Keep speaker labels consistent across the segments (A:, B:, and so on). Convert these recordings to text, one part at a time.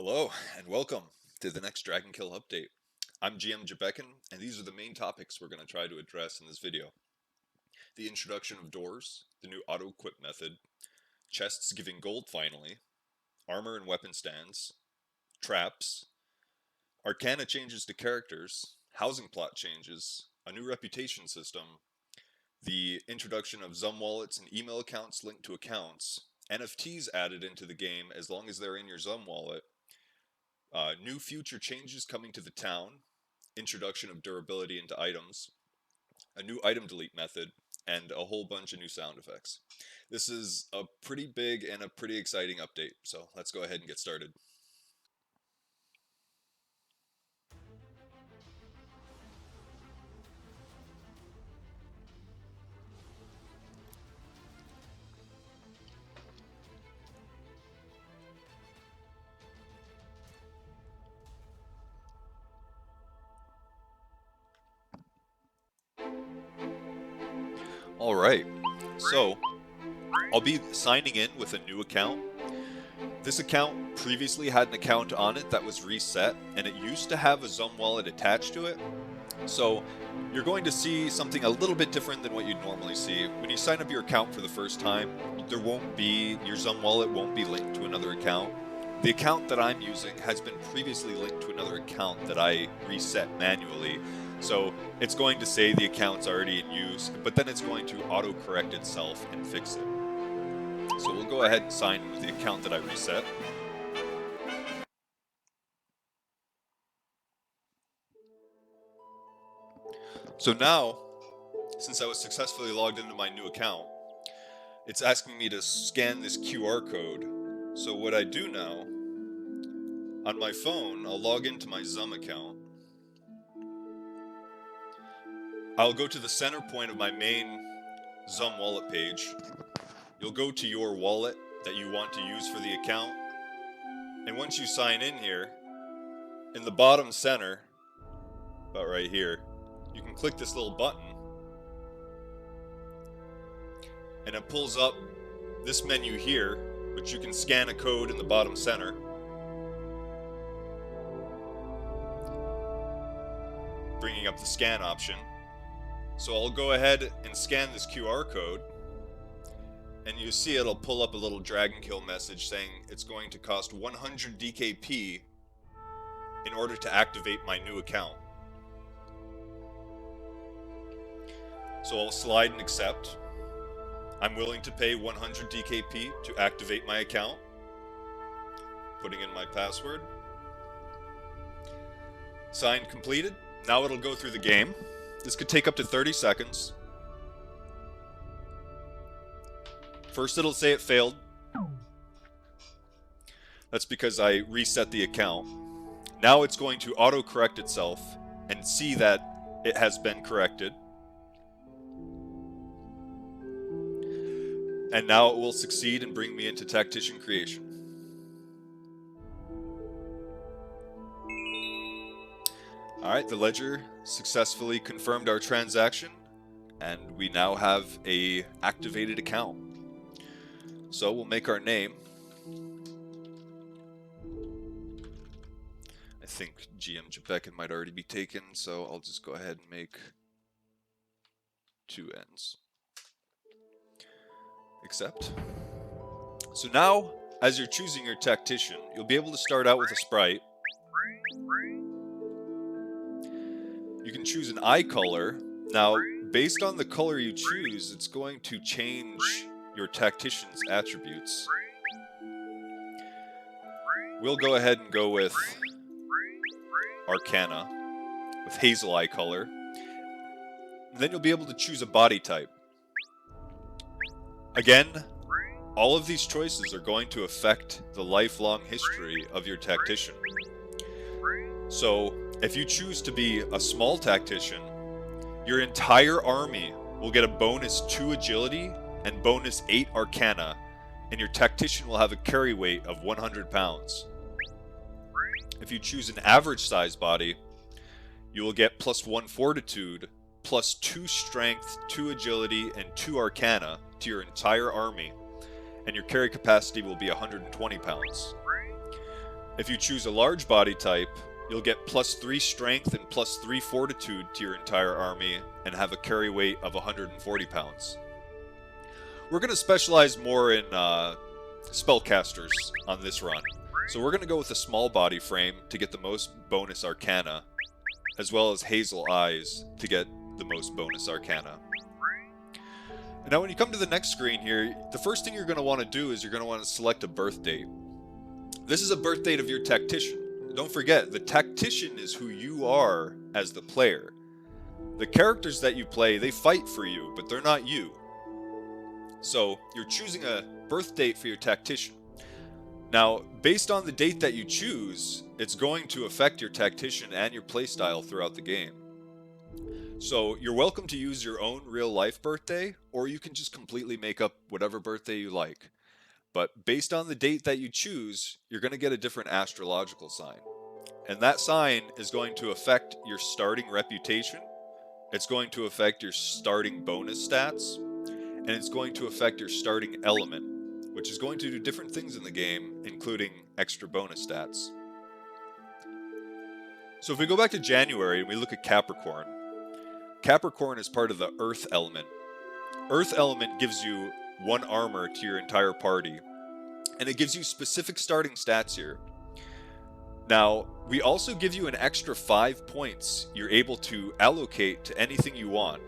A: Hello, and welcome to the next Dragon Kill update. I'm GM Jebekin, and these are the main topics we're going to try to address in this video. The introduction of doors, the new auto-equip method, chests giving gold finally, armor and weapon stands, traps, arcana changes to characters, housing plot changes, a new reputation system, the introduction of Zum wallets and email accounts linked to accounts, NFTs added into the game as long as they're in your Zum wallet, new future changes coming to the town, introduction of durability into items, a new item delete method, and a whole bunch of new sound effects. This is a pretty big and a pretty exciting update, so let's go ahead and get started. Alright, so I'll be signing in with a new account. This account previously had an account on it that was reset, and it used to have a Zum wallet attached to it. So you're going to see something a little bit different than what you'd normally see. When you sign up your account for the first time, your Zum wallet won't be linked to another account. The account that I'm using has been previously linked to another account that I reset manually. So it's going to say the account's already in use, but then it's going to auto-correct itself and fix it. So we'll go ahead and sign in with the account that I reset. So now, since I was successfully logged into my new account, it's asking me to scan this QR code. So what I do now, on my phone, I'll log into my Zum account. I'll go to the center point of my main Zum wallet page. You'll go to your wallet that you want to use for the account. And once you sign in here, in the bottom center, about right here, you can click this little button. And it pulls up this menu here, which you can scan a code in the bottom center. Bringing up the scan option. So I'll go ahead and scan this QR code, and you see it'll pull up a little Dragon Kill message saying it's going to cost 100 DKP in order to activate my new account. So I'll slide and accept. I'm willing to pay 100 DKP to activate my account. Putting in my password. Signed completed. Now it'll go through the game. This could take up to 30 seconds. First it'll say it failed. That's because I reset the account. Now it's going to auto-correct itself and see that it has been corrected. And now it will succeed and bring me into tactician creation. Alright, the ledger successfully confirmed our transaction, and we now have a activated account. So we'll make our name. I think GM Jebekin might already be taken, so I'll just go ahead and make 2 N's. Accept. So now, as you're choosing your tactician, you'll be able to start out with a sprite. You can choose an eye color. Now, based on the color you choose, it's going to change your tactician's attributes. We'll go ahead and go with Arcana, with hazel eye color. Then you'll be able to choose a body type. Again, all of these choices are going to affect the lifelong history of your tactician. So, if you choose to be a small tactician, your entire army will get a bonus 2 agility and bonus 8 arcana, and your tactician will have a carry weight of 100 pounds. If you choose an average size body, you will get +1 fortitude, +2 strength, 2 agility, and 2 arcana to your entire army, and your carry capacity will be 120 pounds. If you choose a large body type, you'll get +3 strength and +3 fortitude to your entire army and have a carry weight of 140 pounds. We're going to specialize more in spellcasters on this run. So we're going to go with a small body frame to get the most bonus arcana, as well as hazel eyes to get the most bonus arcana. And now when you come to the next screen here, the first thing you're going to want to do is you're going to want to select a birth date. This is a birth date of your tactician. Don't forget, the tactician is who you are as the player. The characters that you play, they fight for you, but they're not you. So you're choosing a birth date for your tactician. Now, based on the date that you choose, it's going to affect your tactician and your playstyle throughout the game. So you're welcome to use your own real-life birthday, or you can just completely make up whatever birthday you like. But based on the date that you choose, you're going to get a different astrological sign. And that sign is going to affect your starting reputation, it's going to affect your starting bonus stats, and it's going to affect your starting element, which is going to do different things in the game, including extra bonus stats. So if we go back to January and we look at Capricorn, Capricorn is part of the Earth element. Earth element gives you 1 armor to your entire party, and it gives you specific starting stats here. Now, we also give you an extra 5 points you're able to allocate to anything you want.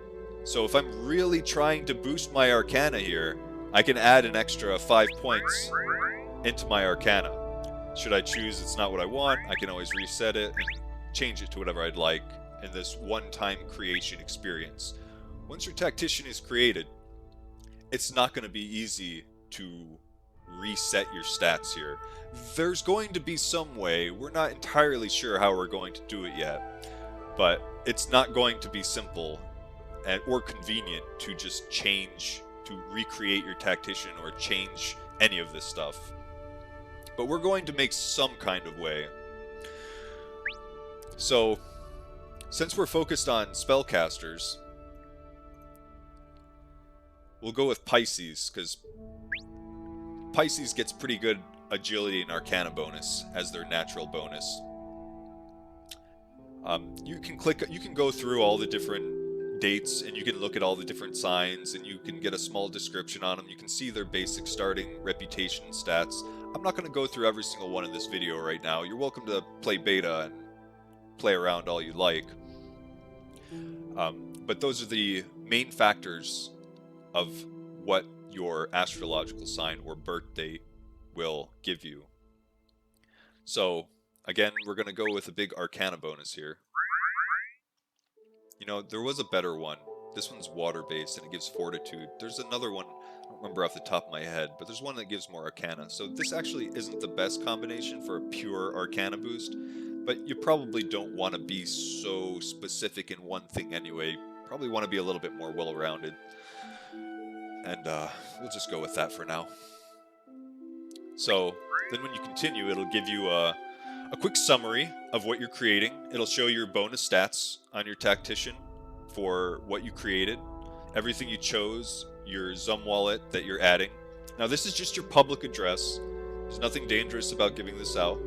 A: So if I'm really trying to boost my arcana here, I can add an extra 5 points into my arcana. Should I choose it's not what I want, I can always reset it and change it to whatever I'd like in this one-time creation experience. Once your tactician is created, it's not going to be easy to reset your stats here. There's going to be some way, we're not entirely sure how we're going to do it yet, but it's not going to be simple or convenient to just change, to recreate your tactician or change any of this stuff. But we're going to make some kind of way. So, since we're focused on spellcasters, we'll go with Pisces, because Pisces gets pretty good agility and arcana bonus as their natural bonus. You can go through all the different dates and you can look at all the different signs and you can get a small description on them. You can see their basic starting reputation stats. I'm not going to go through every single one in this video right now. You're welcome to play beta and play around all you like. But those are the main factors of what your astrological sign or birth date will give you. So, again, we're going to go with a big arcana bonus here. You know, there was a better one. This one's water-based and it gives fortitude. There's another one, I don't remember off the top of my head, but there's one that gives more arcana. So this actually isn't the best combination for a pure arcana boost, but you probably don't want to be so specific in one thing anyway. Probably want to be a little bit more well-rounded. And we'll just go with that for now. So then when you continue, it'll give you a quick summary of what you're creating. It'll show your bonus stats on your tactician for what you created, everything you chose, your Zum wallet that you're adding. Now this is just your public address. There's nothing dangerous about giving this out.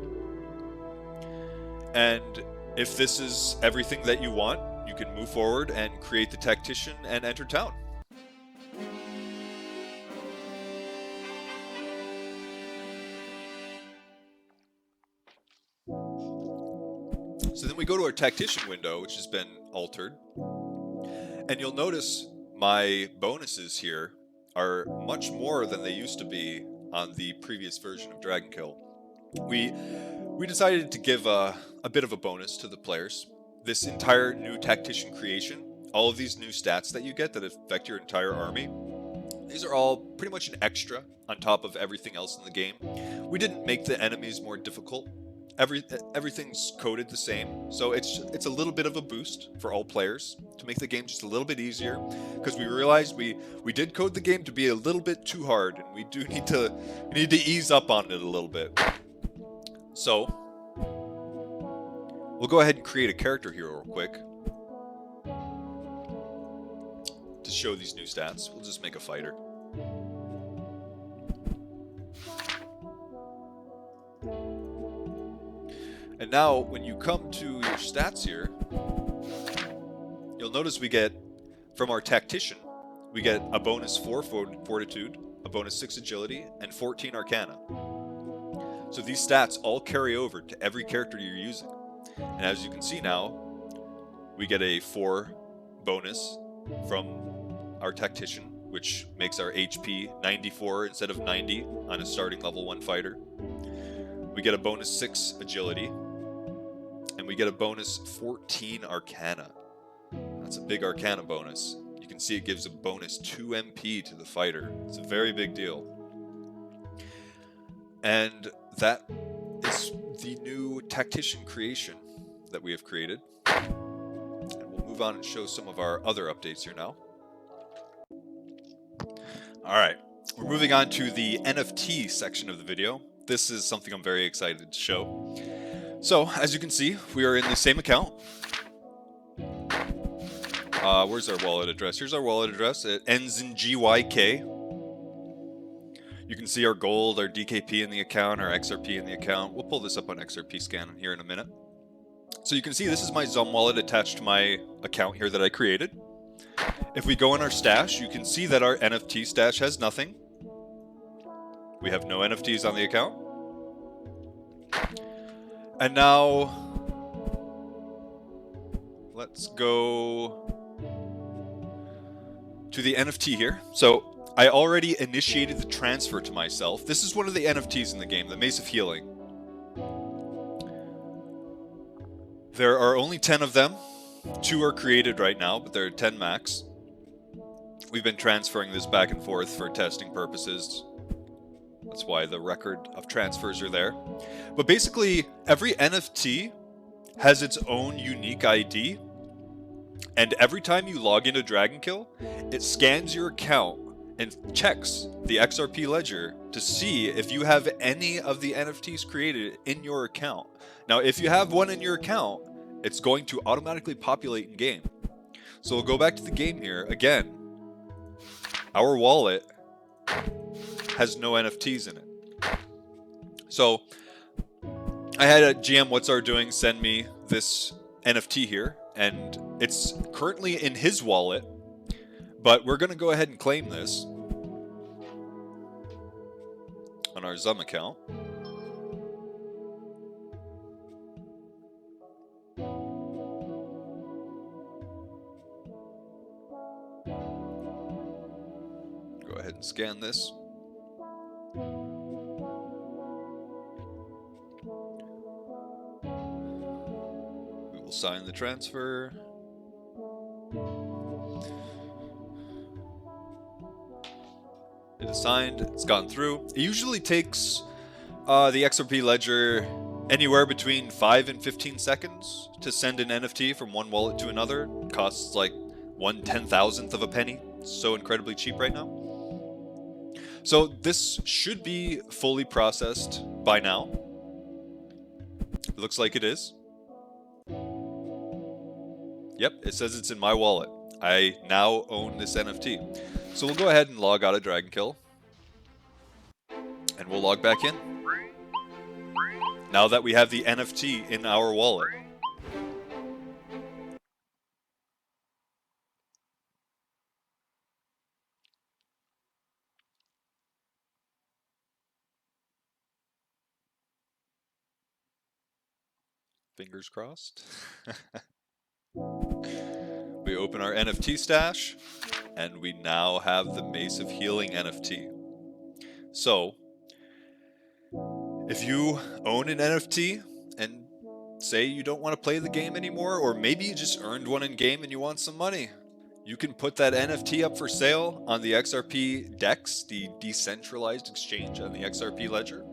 A: And if this is everything that you want, you can move forward and create the tactician and enter town. So then we go to our tactician window, which has been altered. And you'll notice my bonuses here are much more than they used to be on the previous version of Dragonkill. We decided to give a bit of a bonus to the players. This entire new tactician creation, all of these new stats that you get that affect your entire army, these are all pretty much an extra on top of everything else in the game. We didn't make the enemies more difficult. Everything's coded the same, so it's a little bit of a boost for all players to make the game just a little bit easier, because we realized we did code the game to be a little bit too hard, and we need to ease up on it a little bit. So we'll go ahead and create a character here real quick to show these new stats. We'll just make a fighter. And now when you come to your stats here, you'll notice we get, from our tactician, we get a bonus 4 fortitude, a bonus 6 agility, and 14 arcana. So these stats all carry over to every character you're using. And as you can see now, we get a 4 bonus from our tactician, which makes our HP 94 instead of 90 on a starting level 1 fighter. We get a bonus 6 agility, and we get a bonus 14 arcana. That's a big arcana bonus. You can see it gives a bonus 2 MP to the fighter. It's a very big deal. And that is the new tactician creation that we have created. And we'll move on and show some of our other updates here now. Alright, we're moving on to the NFT section of the video. This is something I'm very excited to show. So, as you can see, we are in the same account. Where's our wallet address? Here's our wallet address. It ends in GYK. You can see our gold, our DKP in the account, our XRP in the account. We'll pull this up on XRP scan here in a minute. So you can see this is my Zum wallet attached to my account here that I created. If we go in our stash, you can see that our NFT stash has nothing. We have no NFTs on the account. And now, let's go to the NFT here. So I already initiated the transfer to myself. This is one of the NFTs in the game, the Mace of Healing. There are only 10 of them. 2 are created right now, but there are 10 max. We've been transferring this back and forth for testing purposes. That's why the record of transfers are there. But basically, every NFT has its own unique ID. And every time you log into Dragonkill, it scans your account and checks the XRP ledger to see if you have any of the NFTs created in your account. Now, if you have one in your account, it's going to automatically populate in game. So we'll go back to the game here. Again, our wallet has no NFTs in it. So I had a GM What's Our Doing send me this NFT here, and it's currently in his wallet, but we're going to go ahead and claim this on our Zum account. Go ahead and scan this. We will sign the transfer. It is signed, it's gone through. It usually takes the XRP ledger anywhere between 5 and 15 seconds to send an NFT from one wallet to another. It costs like 1/10,000th of a penny. It's so incredibly cheap right now. So this should be fully processed by now. It looks like it is. Yep, it says it's in my wallet. I now own this NFT. So we'll go ahead and log out of Dragonkill. And we'll log back in. Now that we have the NFT in our wallet. Fingers crossed. We open our NFT stash, and we now have the Mace of Healing NFT. So, if you own an NFT and say you don't want to play the game anymore, or maybe you just earned one in game and you want some money, you can put that NFT up for sale on the XRP DEX, the decentralized exchange on the XRP ledger.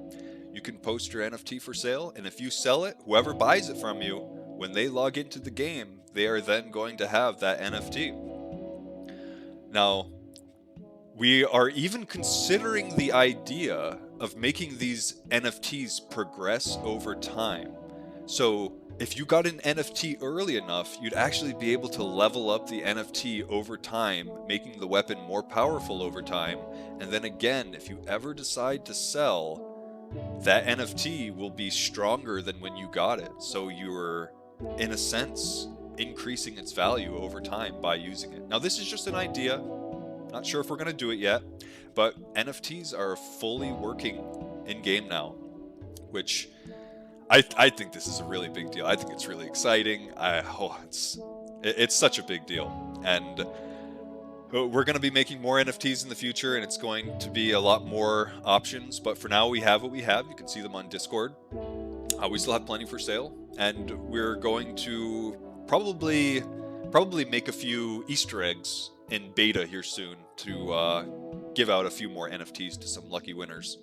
A: You can post your NFT for sale, and if you sell it, whoever buys it from you, when they log into the game, they are then going to have that NFT. Now, we are even considering the idea of making these NFTs progress over time. So if you got an NFT early enough, you'd actually be able to level up the NFT over time, making the weapon more powerful over time. And then again, if you ever decide to sell, that NFT will be stronger than when you got it. So you're, in a sense, increasing its value over time by using it. Now, this is just an idea. Not sure if we're going to do it yet, but NFTs are fully working in-game now, which I think this is a really big deal. I think it's really exciting. It's such a big deal. And we're going to be making more NFTs in the future, and it's going to be a lot more options. But for now, we have what we have. You can see them on Discord. We still have plenty for sale, and we're going to probably make a few Easter eggs in beta here soon to give out a few more NFTs to some lucky winners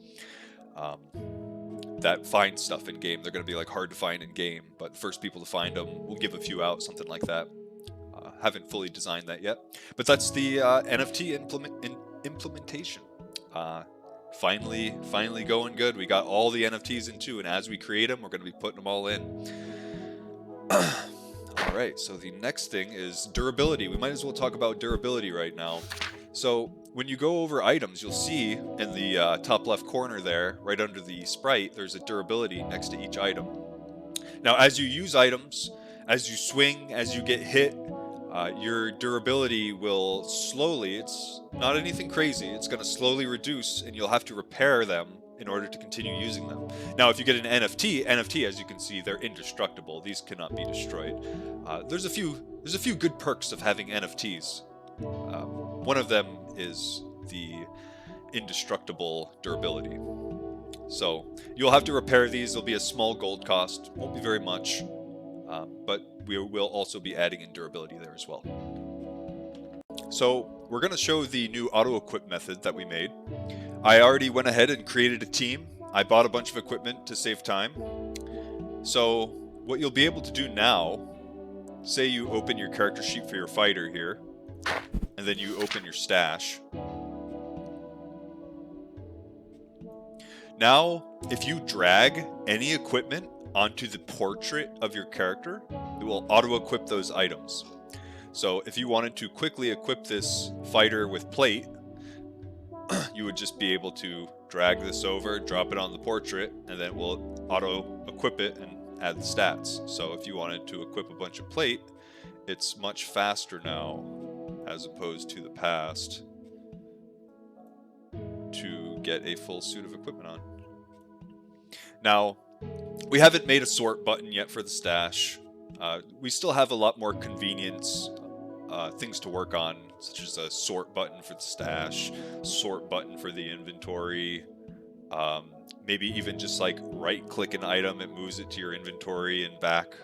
A: that find stuff in game. They're going to be like hard to find in game, but the first people to find them, we'll give a few out, something like that. Haven't fully designed that yet, but that's the NFT implementation. Finally going good. We got all the NFTs in too, and as we create them, we're going to be putting them all in. All right, so the next thing is durability. We might as well talk about durability right now. So when you go over items, you'll see in the top left corner there, right under the sprite, there's a durability next to each item. Now, as you use items, as you swing, as you get hit, your durability will slowly, it's not anything crazy, it's going to slowly reduce, and you'll have to repair them in order to continue using them. Now, if you get an NFT, as you can see, they're indestructible. These cannot be destroyed. There's a few good perks of having NFTs. One of them is the indestructible durability. So you'll have to repair these. There'll be a small gold cost, won't be very much, but we will also be adding in durability there as well. So we're going to show the new auto-equip method that we made. I already went ahead and created a team. I bought a bunch of equipment to save time. So what you'll be able to do now, say you open your character sheet for your fighter here, and then you open your stash. Now, if you drag any equipment onto the portrait of your character, it will auto-equip those items. So if you wanted to quickly equip this fighter with plate, you would just be able to drag this over, drop it on the portrait, and then it will auto-equip it and add the stats. So if you wanted to equip a bunch of plate, it's much faster now, as opposed to the past, to get a full suit of equipment on. Now, we haven't made a sort button yet for the stash. We still have a lot more convenience things to work on, such as a sort button for the stash, sort button for the inventory, maybe even just like right-click an item, it moves it to your inventory and back.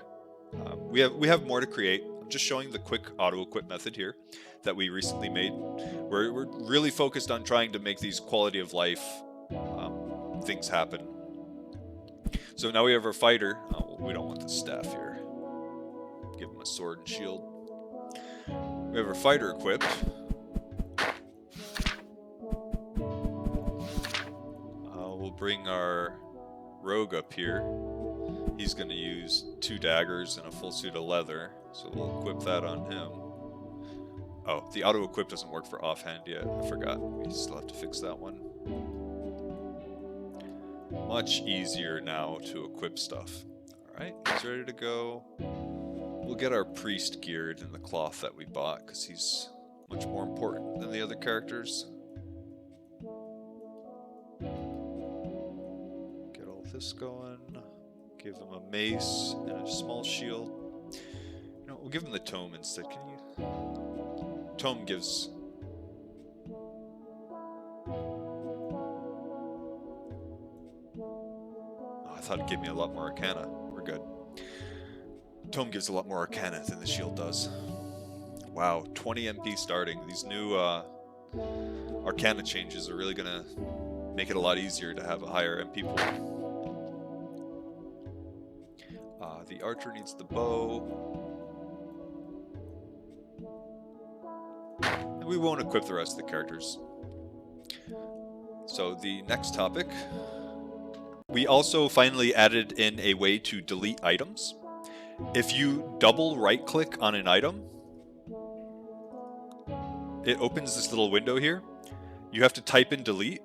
A: We have more to create. I'm just showing the quick auto-equip method here that we recently made. We're really focused on trying to make these quality of life things happen. So now we have our fighter. Oh, we don't want the staff here. Give him a sword and shield. We have our fighter equipped. We'll bring our rogue up here. He's going to use 2 daggers and a full suit of leather, so we'll equip that on him. Oh, the auto-equip doesn't work for offhand yet. I forgot. We still have to fix that one. Much easier now to equip stuff. Alright, he's ready to go. We'll get our priest geared in the cloth that we bought, because he's much more important than the other characters. Get all this going. Give him a mace and a small shield. You know, we'll give him the tome instead. Can you? Tome gives... I thought it gave me a lot more arcana. We're good. Tome gives a lot more arcana than the shield does. Wow, 20 MP starting. These new arcana changes are really gonna make it a lot easier to have a higher MP pool. The archer needs the bow. And we won't equip the rest of the characters. So the next topic, we also finally added in a way to delete items. If you double right click on an item, it opens this little window here. You have to type in delete,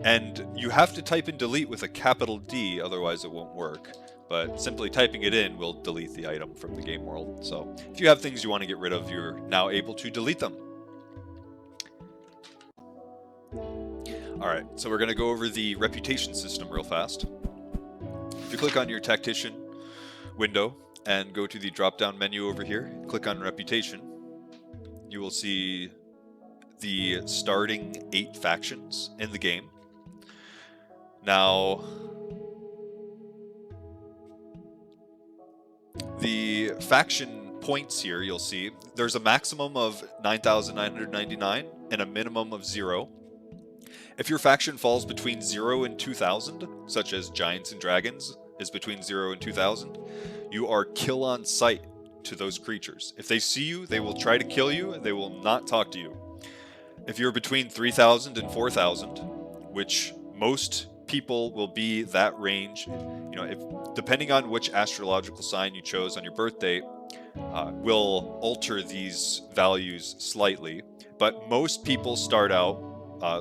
A: And you have to type in delete with a capital D, otherwise it won't work. But simply typing it in will delete the item from the game world. So if you have things you want to get rid of, you're now able to delete them. Alright, so we're going to go over the reputation system real fast. If you click on your tactician window and go to the drop-down menu over here, click on reputation, you will see the starting 8 factions in the game. Now, the faction points here, you'll see, there's a maximum of 9,999 and a minimum of 0. If your faction falls between 0 and 2,000, such as Giants and Dragons is between 0 and 2,000, you are kill on sight to those creatures. If they see you, they will try to kill you, and they will not talk to you. If you're between 3,000 and 4,000, which most people will be that range, depending on which astrological sign you chose on your birth date, will alter these values slightly. But most people start out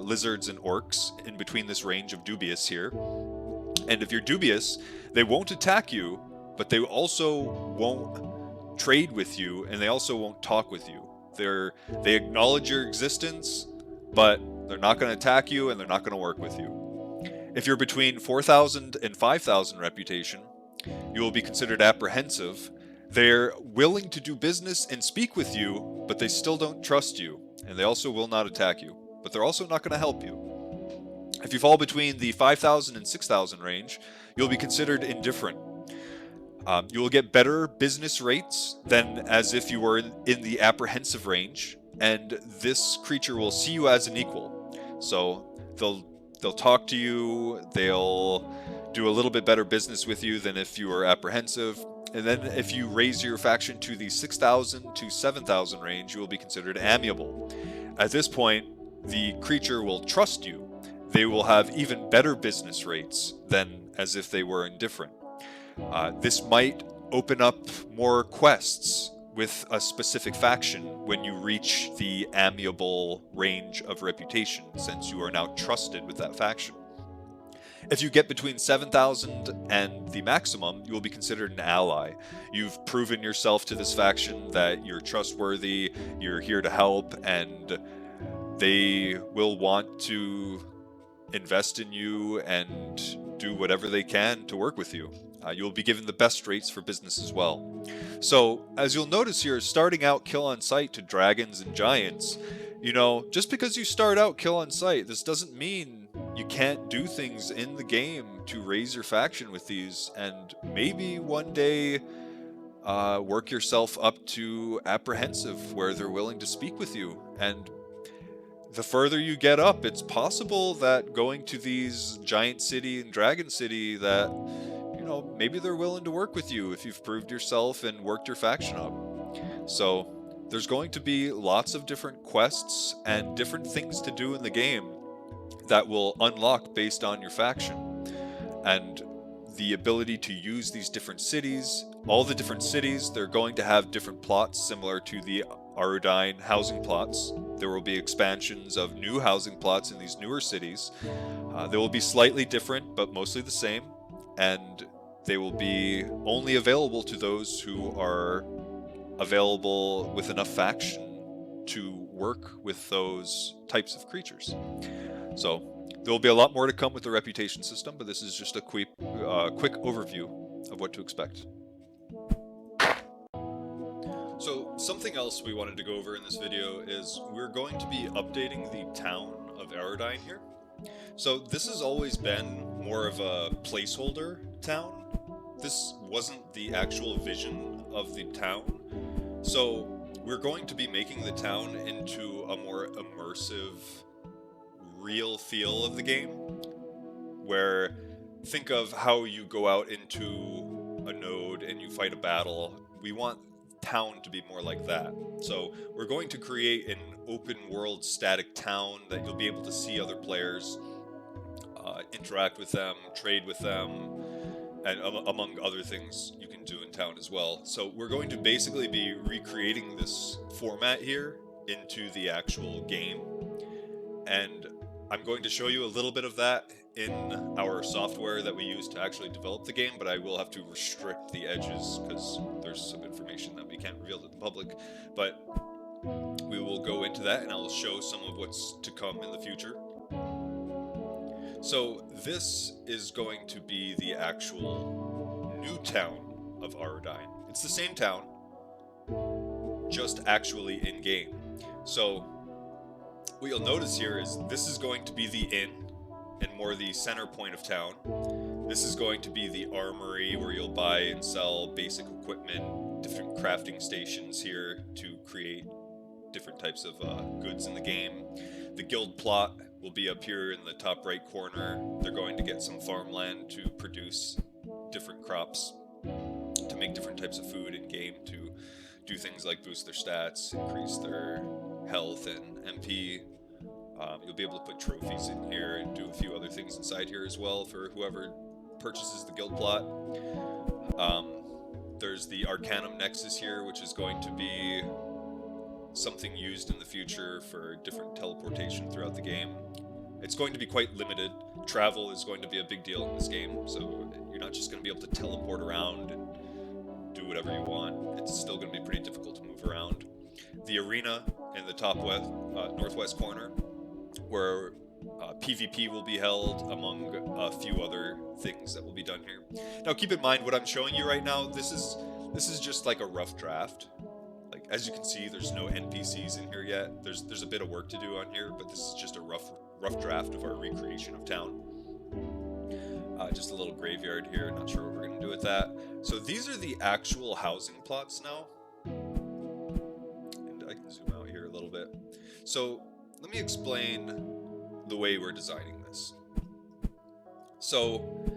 A: lizards and orcs in between this range of dubious here. And if you're dubious, they won't attack you, but they also won't trade with you, and they also won't talk with you. They acknowledge your existence, but they're not going to attack you, and they're not going to work with you. If you're between 4,000 and 5,000 reputation, you will be considered apprehensive. They're willing to do business and speak with you, but they still don't trust you, and they also will not attack you, but they're also not going to help you. If you fall between the 5,000 and 6,000 range, you'll be considered indifferent. You will get better business rates than as if you were in the apprehensive range, and this creature will see you as an equal. So they'll talk to you, they'll do a little bit better business with you than if you were apprehensive. And then if you raise your faction to the 6,000 to 7,000 range, you will be considered amiable. At this point, the creature will trust you. They will have even better business rates than as if they were indifferent. This might open up more quests with a specific faction when you reach the amiable range of reputation, since you are now trusted with that faction. If you get between 7,000 and the maximum, you will be considered an ally. You've proven yourself to this faction that you're trustworthy, you're here to help, and they will want to invest in you and do whatever they can to work with you. You'll be given the best rates for business as well. So, as you'll notice here, starting out kill on sight to dragons and giants, just because you start out kill on sight, this doesn't mean you can't do things in the game to raise your faction with these, and maybe one day work yourself up to apprehensive, where they're willing to speak with you. And the further you get up, it's possible that going to these giant city and dragon city that maybe they're willing to work with you if you've proved yourself and worked your faction up. So there's going to be lots of different quests and different things to do in the game that will unlock based on your faction. And the ability to use these different cities, all the different cities, they're going to have different plots similar to the aurdine housing plots. There will be expansions of new housing plots in these newer cities. They will be slightly different, but mostly the same. And they will be only available to those who are available with enough faction to work with those types of creatures. So there will be a lot more to come with the reputation system, but this is just a quick overview of what to expect. So something else we wanted to go over in this video is we're going to be updating the town of Aurdine here. So this has always been more of a placeholder town. This wasn't the actual vision of the town. So we're going to be making the town into a more immersive, real feel of the game, where think of how you go out into a node and you fight a battle. We want town to be more like that. So we're going to create an open world static town that you'll be able to see other players, interact with them, trade with them, and among other things you can do in town as well. So we're going to basically be recreating this format here into the actual game. And I'm going to show you a little bit of that in our software that we use to actually develop the game, but I will have to restrict the edges because there's some information that we can't reveal to the public. But we will go into that and I'll show some of what's to come in the future. So this is going to be the actual new town of Aurdine. It's the same town, just actually in game. So what you'll notice here is this is going to be the inn and more the center point of town. This is going to be the armory where you'll buy and sell basic equipment, different crafting stations here to create different types of goods in the game. The guild plot will be up here in the top right corner. They're going to get some farmland to produce different crops, to make different types of food in game, to do things like boost their stats, increase their health and MP. You'll be able to put trophies in here and do a few other things inside here as well for whoever purchases the guild plot. There's the Arcanum Nexus here, which is going to be something used in the future for different teleportation throughout the game. It's going to be quite limited. Travel is going to be a big deal in this game, so you're not just going to be able to teleport around and do whatever you want. It's still going to be pretty difficult to move around. The arena in the top northwest corner, where PvP will be held among a few other things that will be done here. Now keep in mind what I'm showing you right now, this is just like a rough draft. Like, as you can see, there's no NPCs in here yet. There's a bit of work to do on here, but this is just a rough draft of our recreation of town. Just a little graveyard here, not sure what we're going to do with that. So these are the actual housing plots now. And I can zoom out here a little bit. So let me explain the way we're designing this. So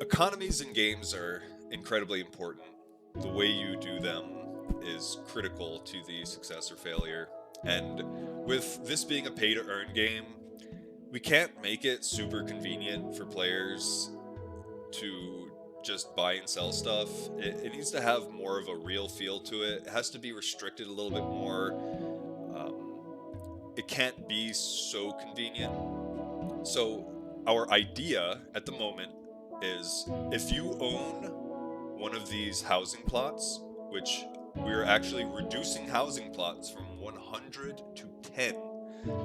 A: economies in games are incredibly important. The way you do them is critical to the success or failure. And with this being a pay-to-earn game, we can't make it super convenient for players to just buy and sell stuff. It needs to have more of a real feel to it. It has to be restricted a little bit more. It can't be so convenient. So our idea at the moment is if you own one of these housing plots, which we're actually reducing housing plots from 100 to 10.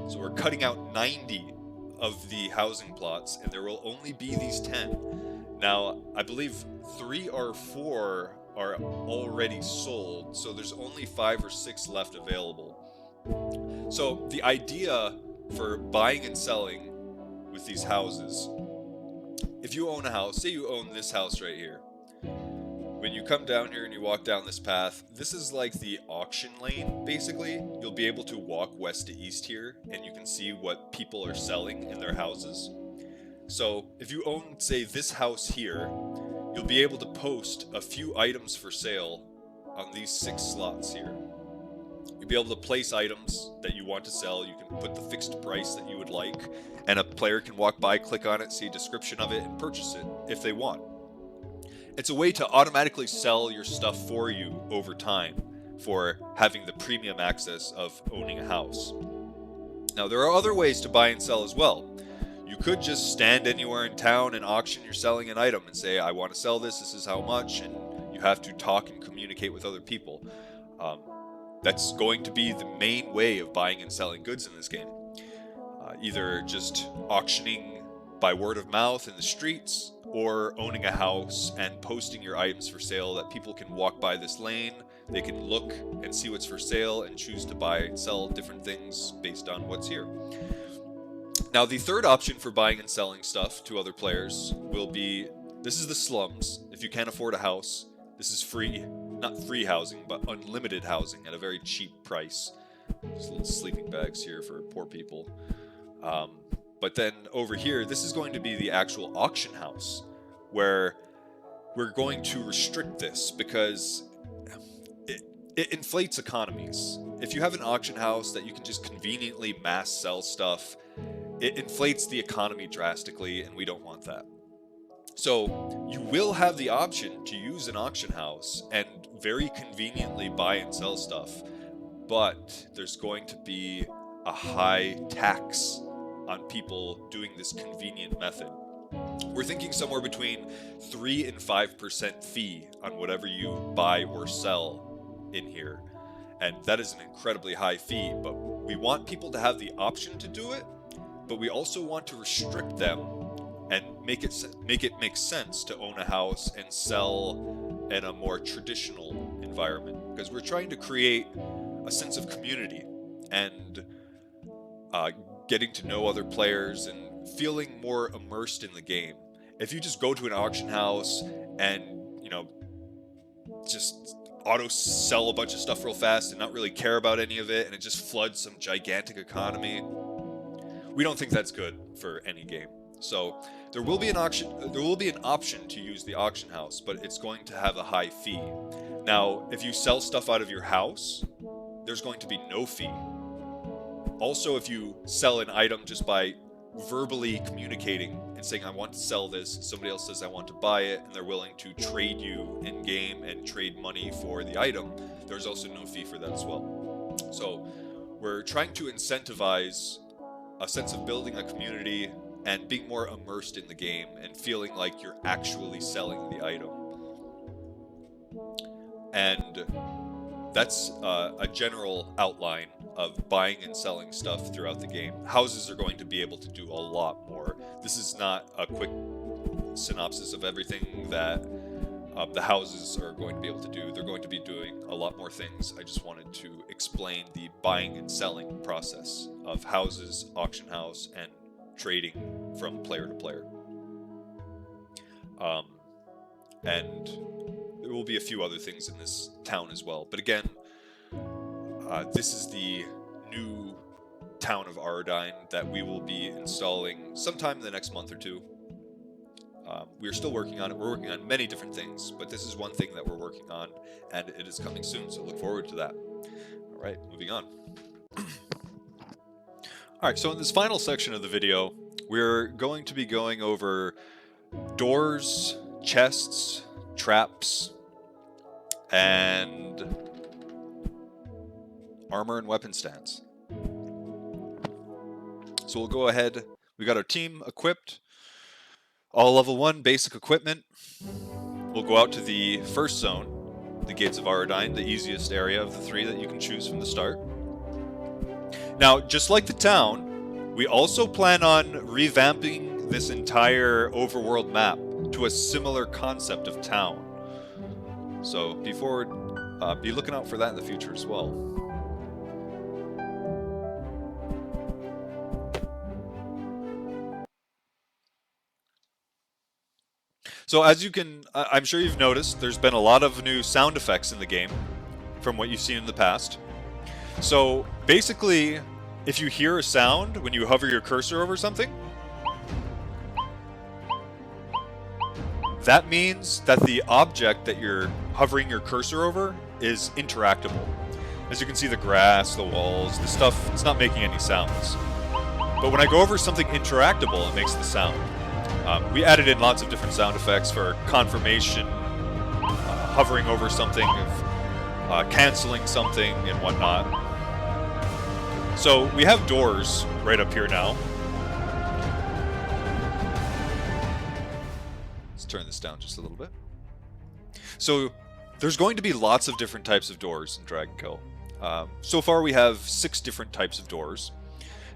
A: So we're cutting out 90 of the housing plots, and there will only be these 10. Now, I believe 3 or 4 are already sold, so there's only 5 or 6 left available. So the idea for buying and selling with these houses, if you own a house, say you own this house right here, when you come down here and you walk down this path, this is like the auction lane, basically. You'll be able to walk west to east here, and you can see what people are selling in their houses. So if you own, say, this house here, you'll be able to post a few items for sale on these 6 slots here. You'll be able to place items that you want to sell. You can put the fixed price that you would like, and a player can walk by, click on it, see a description of it, and purchase it if they want. It's a way to automatically sell your stuff for you over time for having the premium access of owning a house. Now, there are other ways to buy and sell as well. You could just stand anywhere in town and auction your selling an item and say, I want to sell this, this is how much, and you have to talk and communicate with other people. That's going to be the main way of buying and selling goods in this game. Either just auctioning by word of mouth in the streets, or owning a house and posting your items for sale that people can walk by this lane, they can look and see what's for sale and choose to buy and sell different things based on what's here. Now, the third option for buying and selling stuff to other players will be, this is the slums. If you can't afford a house, this is free, not free housing, but unlimited housing at a very cheap price. Just little sleeping bags here for poor people. But then over here, this is going to be the actual auction house, where we're going to restrict this because it inflates economies. If you have an auction house that you can just conveniently mass sell stuff, it inflates the economy drastically, and we don't want that. So you will have the option to use an auction house and very conveniently buy and sell stuff, but there's going to be a high tax on people doing this convenient method. We're thinking somewhere between 3 and 5% fee on whatever you buy or sell in here. And that is an incredibly high fee, but we want people to have the option to do it, but we also want to restrict them and make it make sense to own a house and sell in a more traditional environment, because we're trying to create a sense of community and getting to know other players and feeling more immersed in the game. If you just go to an auction house and, you know, just auto sell a bunch of stuff real fast and not really care about any of it, and it just floods some gigantic economy, we don't think that's good for any game. So there will be an option to use the auction house, but it's going to have a high fee. Now, if you sell stuff out of your house, there's going to be no fee. Also, if you sell an item just by verbally communicating and saying, I want to sell this, somebody else says I want to buy it, and they're willing to trade you in game and trade money for the item, there's also no fee for that as well. So we're trying to incentivize a sense of building a community and being more immersed in the game and feeling like you're actually selling the item. And that's a general outline of buying and selling stuff throughout the game. Houses are going to be able to do a lot more. This is not a quick synopsis of everything that the houses are going to be able to do. They're going to be doing a lot more things. I just wanted to explain the buying and selling process of houses, auction house, and trading from player to player. And there will be a few other things in this town as well. But again, this is the new town of Aurdine that we will be installing sometime in the next month or two. We're still working on it. We're working on many different things, but this is one thing that we're working on, and it is coming soon, so look forward to that. All right, moving on. All right, so in this final section of the video, we're going to be going over doors, chests, traps, and armor and weapon stands. So we'll go ahead. We got our team equipped. All level 1 basic equipment. We'll go out to the first zone, the Gates of Aurdine, the easiest area of the 3 that you can choose from the start. Now, just like the town, we also plan on revamping this entire overworld map to a similar concept of town. So be looking out for that in the future as well. So as you can, I'm sure you've noticed, there's been a lot of new sound effects in the game from what you've seen in the past. So basically, if you hear a sound when you hover your cursor over something, that means that the object that you're hovering your cursor over is interactable. As you can see, the grass, the walls, the stuff, it's not making any sounds. But when I go over something interactable, it makes the sound. We added in lots of different sound effects for confirmation, hovering over something, canceling something, and whatnot. So we have doors right up here now. Let's turn this down just a little bit. So there's going to be lots of different types of doors in Dragonkill. So far we have 6 different types of doors.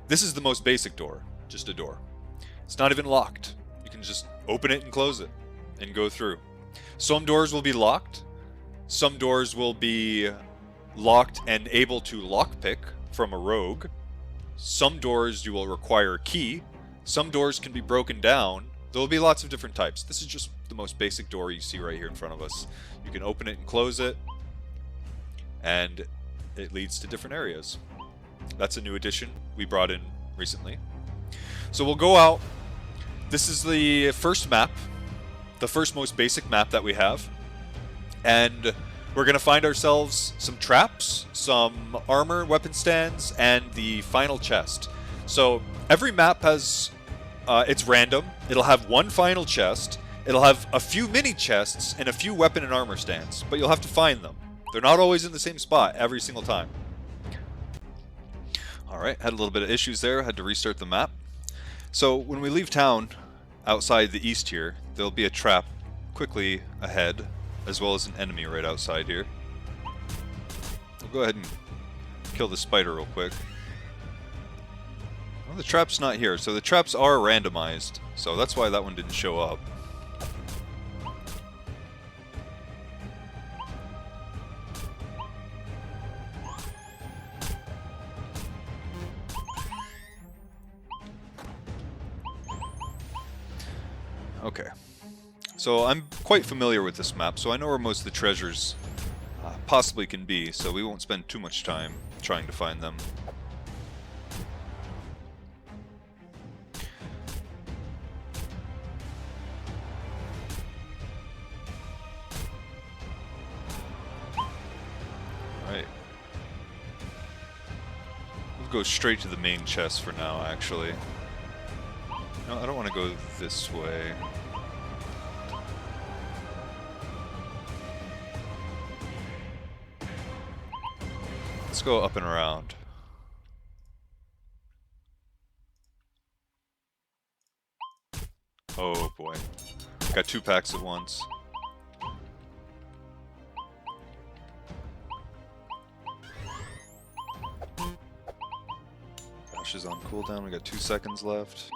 A: This is the most basic door, just a door. It's not even locked. You can just open it and close it and go through. Some doors will be locked. Some doors will be locked and able to lockpick from a rogue. Some doors you will require a key. Some doors can be broken down. There will be lots of different types. This is just the most basic door you see right here in front of us. You can open it and close it, and it leads to different areas. That's a new addition we brought in recently. So we'll go out. This is the first map, the first most basic map that we have. And we're going to find ourselves some traps, some armor, weapon stands, and the final chest. So every map has, it's random. It'll have one final chest. It'll have a few mini chests and a few weapon and armor stands, but you'll have to find them. They're not always in the same spot every single time. Alright, had a little bit of issues there. Had to restart the map. So when we leave town, outside the east here, there'll be a trap quickly ahead, as well as an enemy right outside here. We'll go ahead and kill the spider real quick. Well, the trap's not here, so the traps are randomized, so that's why that one didn't show up. Okay, so I'm quite familiar with this map, so I know where most of the treasures possibly can be, so we won't spend too much time trying to find them. Alright. We'll go straight to the main chest for now, actually. No, I don't want to go this way. Let's go up and around. Oh boy. Got 2 packs at once. Dash is on cooldown, we got 2 seconds left.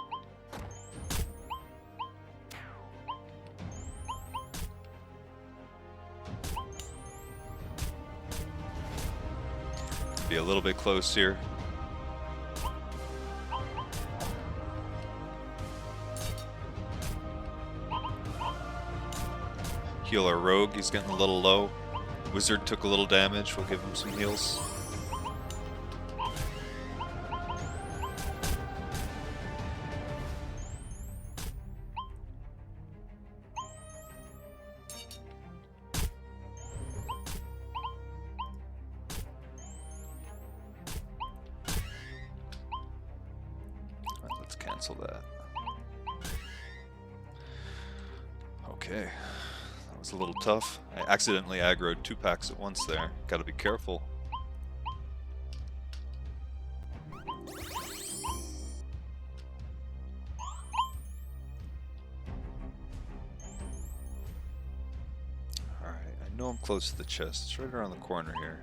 A: Be a little bit close here. Heal our rogue, he's getting a little low. Wizard took a little damage, we'll give him some heals. Cancel that. Okay, that was a little tough. I accidentally aggroed 2 packs at once there. Gotta be careful. Alright, I know I'm close to the chest. It's right around the corner here.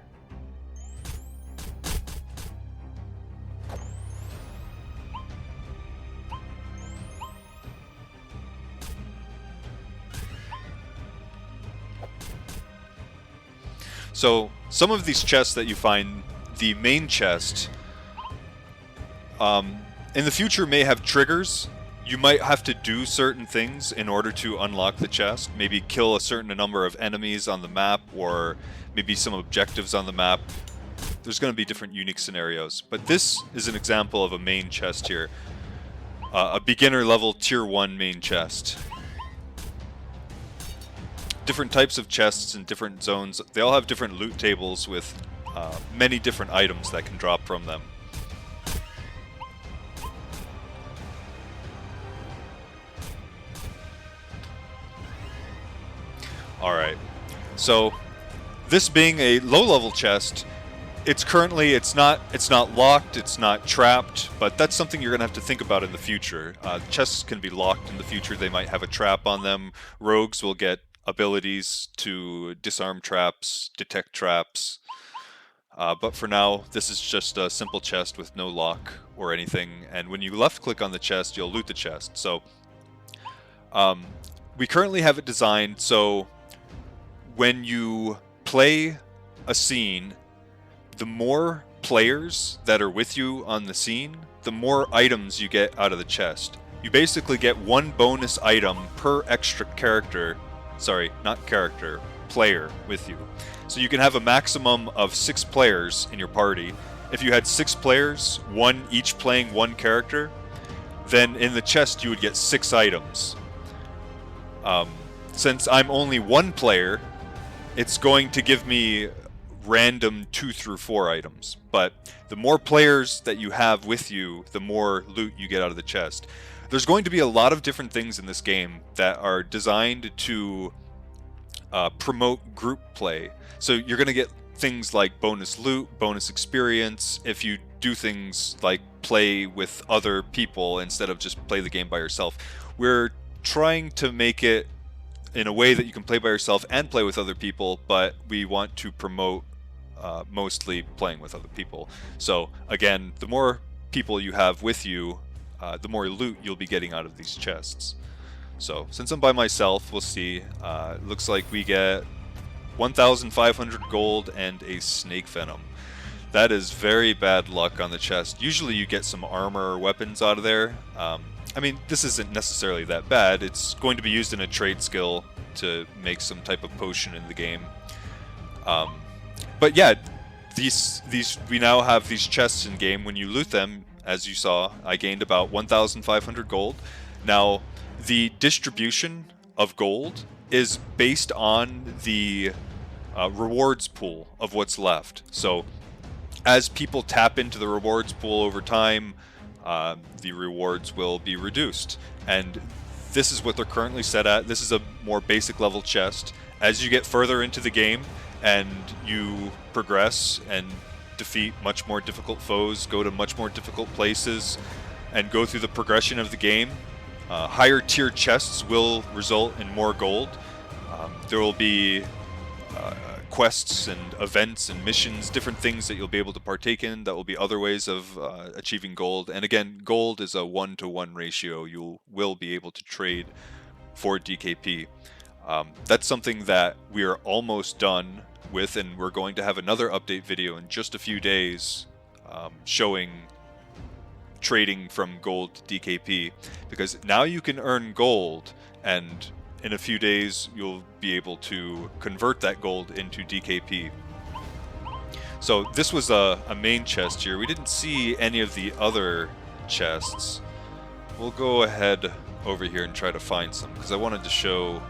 A: So, some of these chests that you find, the main chest, in the future may have triggers. You might have to do certain things in order to unlock the chest. Maybe kill a certain number of enemies on the map, or maybe some objectives on the map. There's going to be different unique scenarios. But this is an example of a main chest here. A beginner level tier 1 main chest. Different types of chests in different zones. They all have different loot tables with many different items that can drop from them. Alright, so this being a low-level chest, it's not locked, it's not trapped, but that's something you're going to have to think about in the future. Chests can be locked in the future, they might have a trap on them. Rogues will get abilities to disarm traps, detect traps, but for now this is just a simple chest with no lock or anything, and when you left click on the chest you'll loot the chest. So we currently have it designed so when you play a scene, the more players that are with you on the scene, the more items you get out of the chest. You basically get 1 bonus item per extra character. Sorry, not character, player with you. So you can have a maximum of 6 players in your party. If you had 6 players, each playing 1 character, then in the chest you would get 6 items. Since I'm only 1 player, it's going to give me random 2 through 4 items. But the more players that you have with you, the more loot you get out of the chest. There's going to be a lot of different things in this game that are designed to promote group play. So you're going to get things like bonus loot, bonus experience, if you do things like play with other people instead of just play the game by yourself. We're trying to make it in a way that you can play by yourself and play with other people, but we want to promote mostly playing with other people. So again, the more people you have with you, the more loot you'll be getting out of these chests. So since I'm by myself, we'll see. Looks like we get 1,500 gold and a snake venom. That is very bad luck on the chest. Usually you get some armor or weapons out of there. I mean, this isn't necessarily that bad. It's going to be used in a trade skill to make some type of potion in the game. But yeah, we now have these chests in game. When you loot them, as you saw, I gained about 1,500 gold. Now, the distribution of gold is based on the rewards pool of what's left. So as people tap into the rewards pool over time, the rewards will be reduced. And this is what they're currently set at. This is a more basic level chest. As you get further into the game and you progress and defeat much more difficult foes, go to much more difficult places, and go through the progression of the game, higher tier chests will result in more gold. There will be quests and events and missions, different things that you'll be able to partake in that will be other ways of achieving gold. And again, gold is a 1-to-1 ratio. You will be able to trade for DKP. That's something that we are almost done with, and we're going to have another update video in just a few days showing trading from gold to DKP, because now you can earn gold, and in a few days you'll be able to convert that gold into DKP. So this was a main chest here. We didn't see any of the other chests. We'll go ahead over here and try to find some, because I wanted to show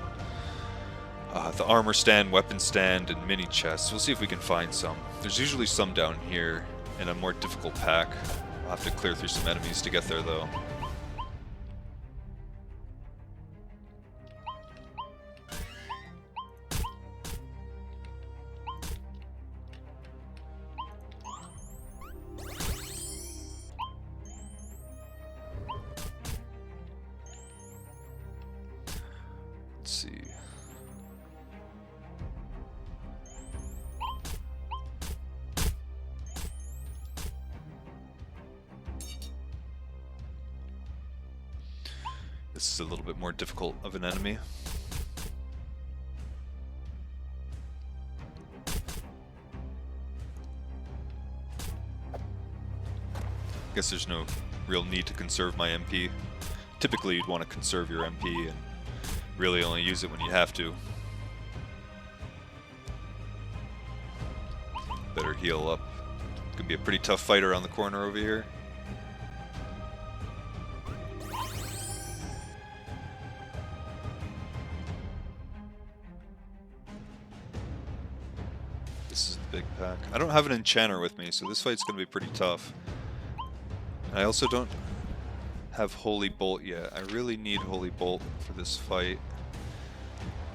A: the armor stand, weapon stand, and mini chests. We'll see if we can find some. There's usually some down here in a more difficult pack. I'll have to clear through some enemies to get there though. Let's see. This is a little bit more difficult of an enemy. I guess there's no real need to conserve my MP. Typically you'd want to conserve your MP and really only use it when you have to. Better heal up. It's gonna be a pretty tough fight around the corner over here. This is the big pack. I don't have an enchanter with me, so this fight's gonna be pretty tough. I also don't have Holy Bolt yet. I really need Holy Bolt for this fight.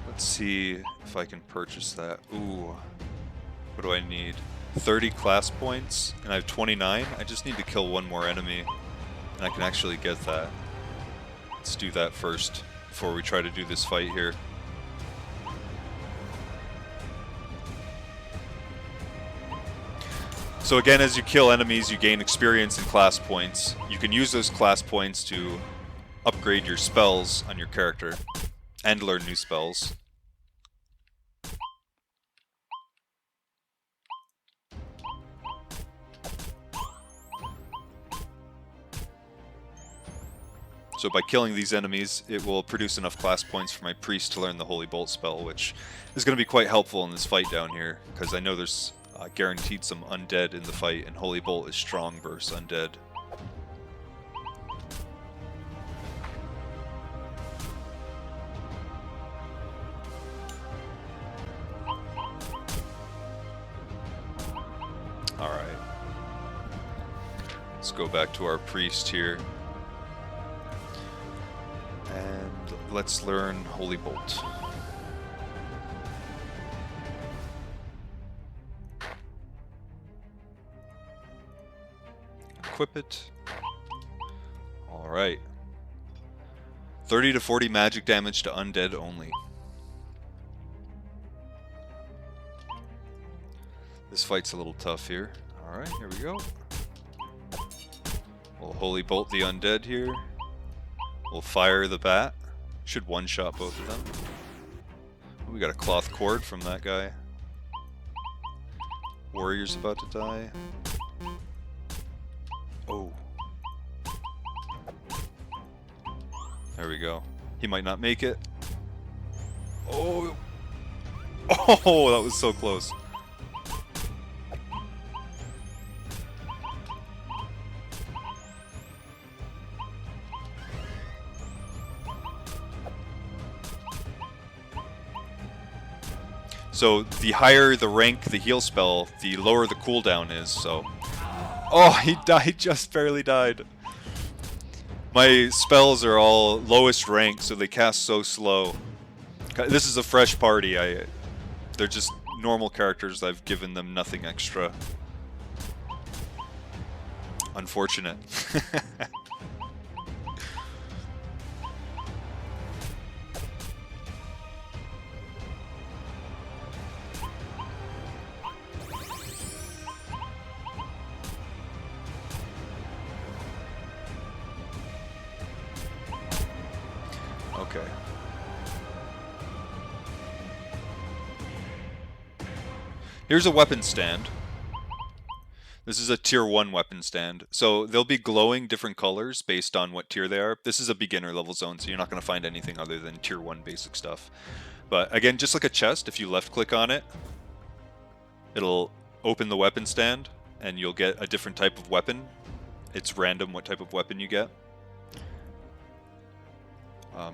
A: Let's see if I can purchase that. Ooh. What do I need? 30 class points, and I have 29. I just need to kill one more enemy, and I can actually get that. Let's do that first, before we try to do this fight here. So again, as you kill enemies, you gain experience and class points. You can use those class points to upgrade your spells on your character, and learn new spells. So by killing these enemies, it will produce enough class points for my priest to learn the Holy Bolt spell, which is going to be quite helpful in this fight down here, because I know there's guaranteed some undead in the fight, and Holy Bolt is strong versus undead. Alright. Let's go back to our priest here. And let's learn Holy Bolt. Equip it. Alright. 30 to 40 magic damage to undead only. This fight's a little tough here. Alright, here we go. We'll Holy Bolt the undead here. We'll fire the bat. Should one-shot both of them. We got a cloth cord from that guy. Warrior's about to die. Oh. There we go. He might not make it. Oh! Oh, that was so close. So the higher the rank the heal spell, the lower the cooldown is, so... Oh, he died, just barely died. My spells are all lowest rank, so they cast so slow. This is a fresh party. They're just normal characters. I've given them nothing extra. Unfortunate. Okay. Here's a weapon stand. This is a tier 1 weapon stand. So they'll be glowing different colors based on what tier they are. This is a beginner level zone, so you're not going to find anything other than tier 1 basic stuff. But again, just like a chest, if you left click on it, it'll open the weapon stand and you'll get a different type of weapon. It's random what type of weapon you get.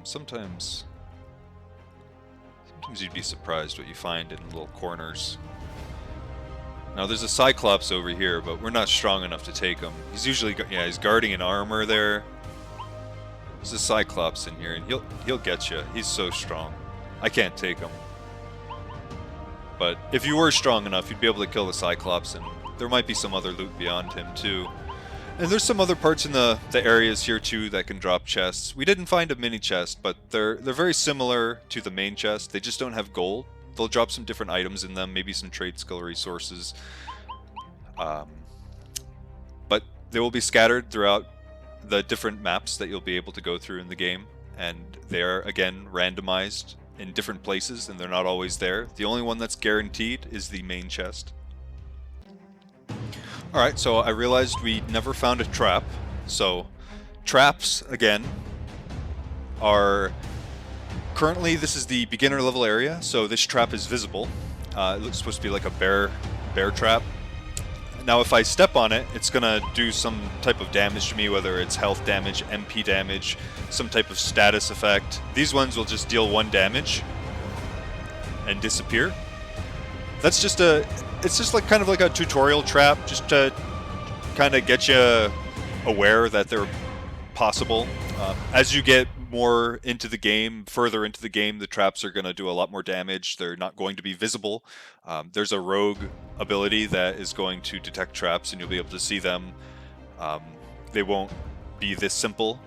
A: Sometimes you'd be surprised what you find in little corners. Now there's a Cyclops over here, but we're not strong enough to take him. He's usually, yeah, he's guarding an armor there. There's a Cyclops in here, and he'll get you. He's so strong. I can't take him. But if you were strong enough, you'd be able to kill the Cyclops, and there might be some other loot beyond him too. And there's some other parts in the areas here too that can drop chests. We didn't find a mini chest, but they're very similar to the main chest. They just don't have gold. They'll drop some different items in them, maybe some trade skill resources. But they will be scattered throughout the different maps that you'll be able to go through in the game. And they're, again, randomized in different places, and they're not always there. The only one that's guaranteed is the main chest. Alright, so I realized we never found a trap. So, traps, again, are... Currently, this is the beginner level area, so this trap is visible. It looks supposed to be like a bear trap. Now, if I step on it, it's gonna do some type of damage to me, whether it's health damage, MP damage, some type of status effect. These ones will just deal 1 damage and disappear. That's just it's just like kind of like a tutorial trap, just to kind of get you aware that they're possible. As you get more into the game, further into the game, the traps are going to do a lot more damage. They're not going to be visible. There's a rogue ability that is going to detect traps, and you'll be able to see them. They won't be this simple.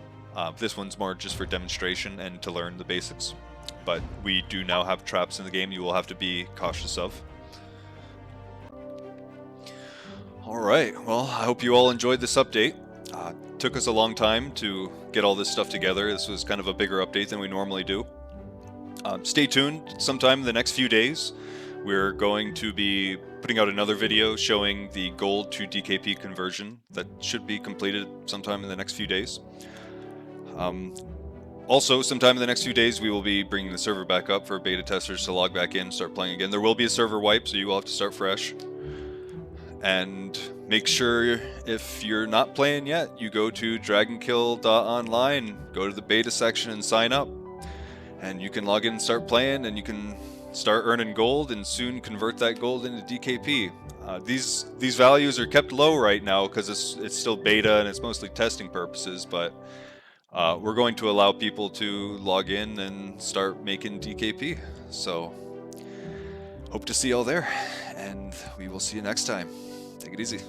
A: This one's more just for demonstration and to learn the basics. But we do now have traps in the game you will have to be cautious of. Alright, well, I hope you all enjoyed this update. Took us a long time to get all this stuff together. This was kind of a bigger update than we normally do. Stay tuned. Sometime in the next few days, we're going to be putting out another video showing the gold to DKP conversion. That should be completed sometime in the next few days. Also, sometime in the next few days, we will be bringing the server back up for beta testers to log back in, start playing again. There will be a server wipe, so you will have to start fresh. And make sure, if you're not playing yet, you go to dragonkill.online, go to the beta section and sign up. And you can log in and start playing, and you can start earning gold and soon convert that gold into DKP. These values are kept low right now because it's still beta and it's mostly testing purposes, but we're going to allow people to log in and start making DKP. So, hope to see you all there, and we will see you next time. Take it easy.